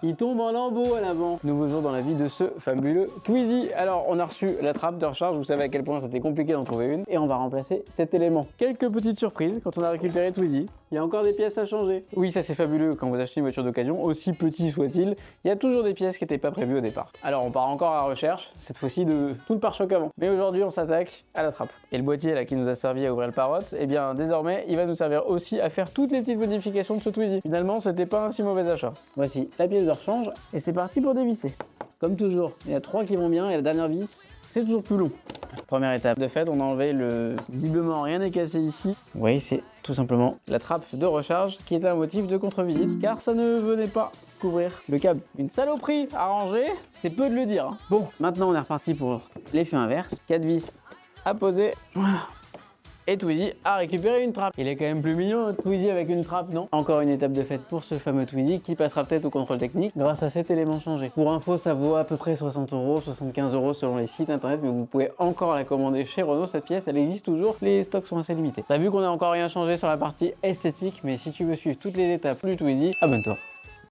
il tombe en lambeaux à l'avant. Nouveau jour dans la vie de ce fabuleux Twizy. Alors on a reçu la trappe de recharge, vous savez à quel point c'était compliqué d'en trouver une. Et on va remplacer cet élément. Quelques petites surprises quand on a récupéré Twizy. Il y a encore des pièces à changer. Oui, ça c'est fabuleux quand vous achetez une voiture d'occasion, aussi petit soit-il, il y a toujours des pièces qui n'étaient pas prévues au départ. Alors on part encore à la recherche, cette fois-ci de tout le pare-choc avant. Mais aujourd'hui on s'attaque à la trappe. Et le boîtier là qui nous a servi à ouvrir le parotte, eh bien désormais il va nous servir aussi à faire toutes les petites modifications de ce Twizy. Finalement c'était pas un si mauvais achat. Voici la pièce de rechange et c'est parti pour dévisser. Comme toujours, il y a 3 qui vont bien et la dernière vis, c'est toujours plus long. Première étape de fait, on a enlevé le... Visiblement rien n'est cassé ici. Vous voyez, c'est tout simplement la trappe de recharge qui est un motif de contre-visite car ça ne venait pas couvrir le câble. Une saloperie à ranger, c'est peu de le dire. Bon, maintenant on est reparti pour l'effet inverse. 4 vis à poser, voilà. Et Twizy a récupéré une trappe. Il est quand même plus mignon notre Twizy avec une trappe, non? Encore une étape de fête pour ce fameux Twizy qui passera peut-être au contrôle technique grâce à cet élément changé. Pour info, ça vaut à peu près 60 €, 75 € selon les sites internet, mais vous pouvez encore la commander chez Renault, cette pièce, elle existe toujours, les stocks sont assez limités. T'as vu qu'on a encore rien changé sur la partie esthétique, mais si tu veux suivre toutes les étapes du Twizy, abonne-toi.